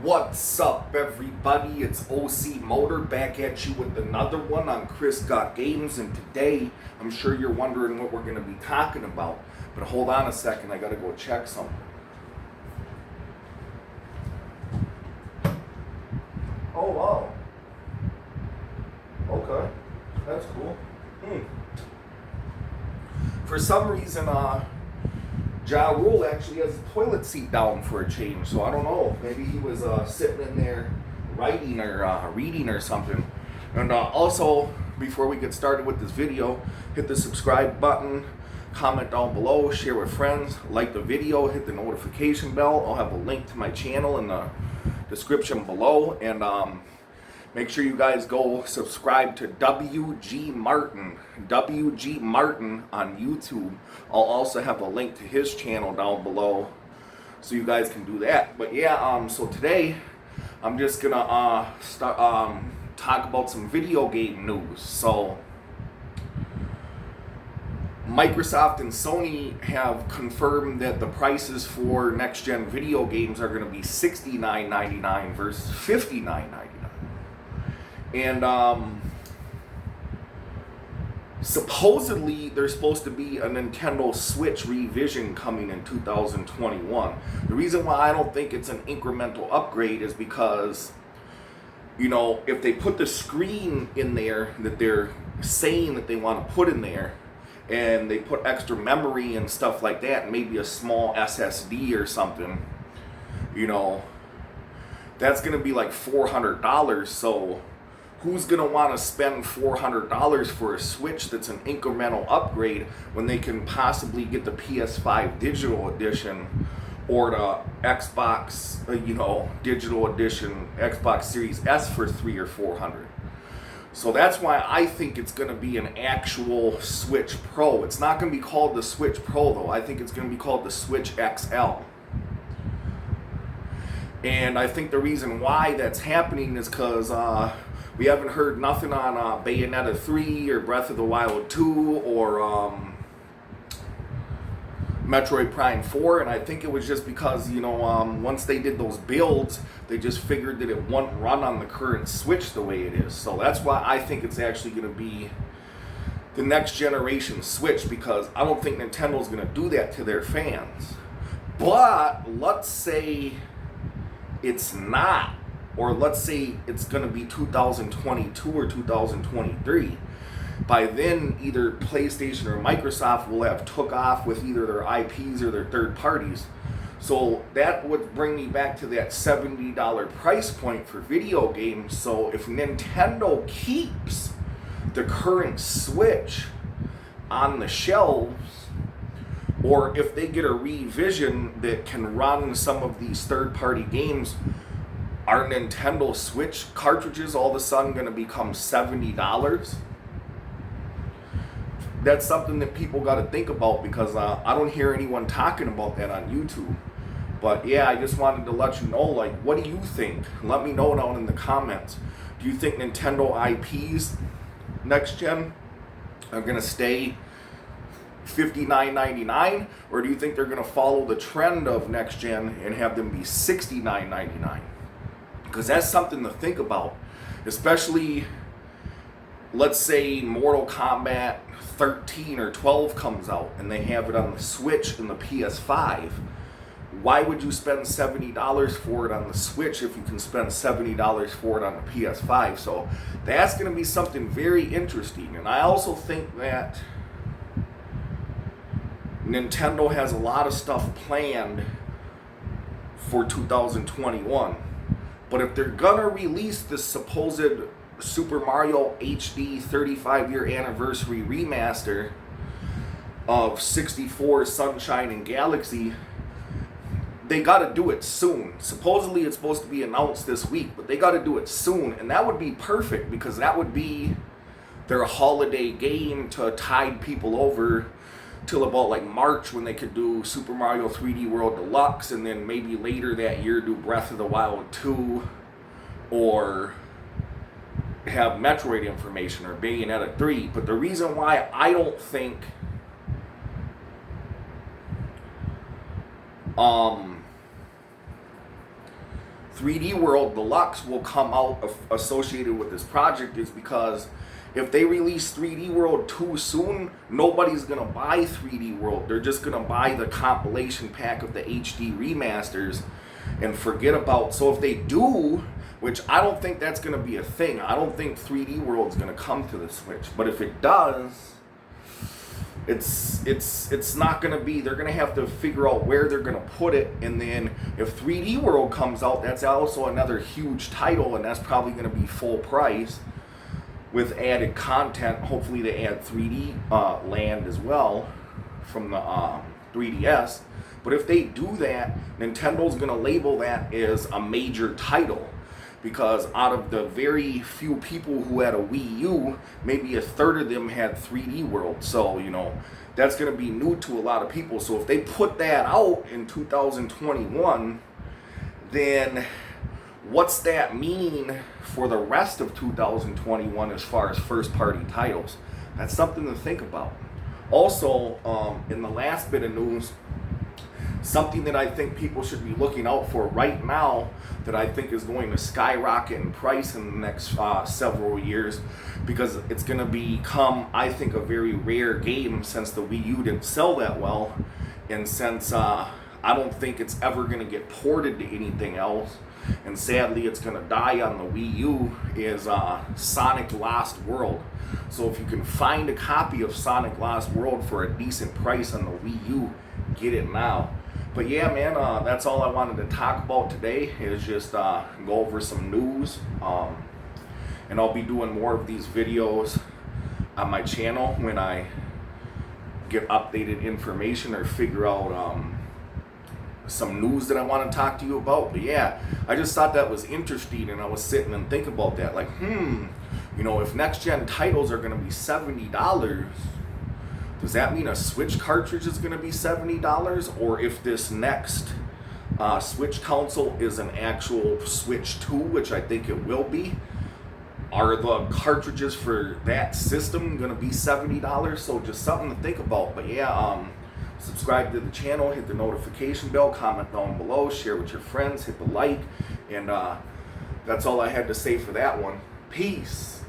What's up, everybody? It's OC Motor back at you with another one on Chris Got Games, and today I'm sure you're wondering what we're going to be talking about. But hold on a second, I got to go check something. Oh wow. Okay, that's cool. For some reason, Ja Rule actually has a toilet seat down for a change, so I don't know. Maybe he was sitting in there writing or reading or something. And also, before we get started with this video, hit the subscribe button, comment down below, share with friends, like the video, hit the notification bell. I'll have a link to my channel in the description below, and make sure you guys go subscribe to WG Martin on YouTube. I'll also have a link to his channel down below, so you guys can do that. But yeah, so today I'm just gonna talk about some video game news. So Microsoft and Sony have confirmed that the prices for next-gen video games are going to be $69.99 versus $59.99. And supposedly there's supposed to be a Nintendo Switch revision coming in 2021. The reason why I don't think it's an incremental upgrade is because, you know, if they put the screen in there that they're saying that they want to put in there, and they put extra memory and stuff like that, and maybe a small SSD or something, you know, that's going to be like $400. So who's going to want to spend $400 for a Switch that's an incremental upgrade when they can possibly get the PS5 digital edition or the Xbox, digital edition, Xbox Series S for $300 or $400? So that's why I think it's going to be an actual Switch Pro. It's not going to be called the Switch Pro, though. I think it's going to be called the Switch XL. And I think the reason why that's happening is because we haven't heard nothing on Bayonetta 3 or Breath of the Wild 2 or Metroid Prime 4, and I think it was just because, once they did those builds, they just figured that it wouldn't run on the current Switch the way it is. So that's why I think it's actually going to be the next generation Switch, because I don't think Nintendo's going to do that to their fans. But let's say it's not, or let's say it's going to be 2022 or 2023. By then, either PlayStation or Microsoft will have took off with either their IPs or their third parties. So that would bring me back to that $70 price point for video games. So if Nintendo keeps the current Switch on the shelves, or if they get a revision that can run some of these third-party games, are Nintendo Switch cartridges all of a sudden going to become $70? That's something that people got to think about, because I don't hear anyone talking about that on YouTube. But yeah, I just wanted to let you know, like, what do you think? Let me know down in the comments. Do you think Nintendo IPs next gen are going to stay $59.99, or do you think they're going to follow the trend of next gen and have them be $69.99? Because that's something to think about, especially, let's say Mortal Kombat 13 or 12 comes out and they have it on the Switch and the PS5. Why would you spend $70 for it on the Switch if you can spend $70 for it on the PS5? So that's going to be something very interesting. And I also think that Nintendo has a lot of stuff planned for 2021. But if they're going to release this supposed Super Mario HD 35-year anniversary remaster of 64 Sunshine and Galaxy, they got to do it soon. Supposedly it's supposed to be announced this week, but they got to do it soon, and that would be perfect, because that would be their holiday game to tide people over till about like March, when they could do Super Mario 3D World Deluxe, and then maybe later that year do Breath of the Wild 2, or have Metroid information, or Bayonetta 3. But the reason why I don't think 3D World Deluxe will come out associated with this project is because if they release 3D World too soon, nobody's going to buy 3D World. They're just going to buy the compilation pack of the HD remasters and forget about. So if they do, which I don't think that's going to be a thing. I don't think 3D World's going to come to the Switch. But if it does, it's not going to be, they're going to have to figure out where they're going to put it. And then if 3D World comes out, that's also another huge title, and that's probably going to be full price with added content. Hopefully they add 3D Land as well from the 3DS. But if they do that, Nintendo's going to label that as a major title. Because out of the very few people who had a Wii U, maybe a third of them had 3D World. So, you know, that's going to be new to a lot of people. So if they put that out in 2021, then what's that mean for the rest of 2021 as far as first-party titles? That's something to think about. Also, in the last bit of news, something that I think people should be looking out for right now that I think is going to skyrocket in price in the next several years, because it's going to become, I think, a very rare game since the Wii U didn't sell that well, and since I don't think it's ever going to get ported to anything else, and sadly it's going to die on the Wii U, is Sonic Lost World. So if you can find a copy of Sonic Lost World for a decent price on the Wii U, get it now. But yeah, man, that's all I wanted to talk about today, is just go over some news. And I'll be doing more of these videos on my channel when I get updated information or figure out some news that I want to talk to you about. But yeah, I just thought that was interesting, and I was sitting and thinking about that. Like, you know, if next-gen titles are going to be $70, does that mean a Switch cartridge is going to be $70? Or if this next Switch console is an actual Switch 2, which I think it will be, are the cartridges for that system going to be $70? So just something to think about. But yeah, subscribe to the channel, hit the notification bell, comment down below, share with your friends, hit the like, and that's all I had to say for that one. Peace.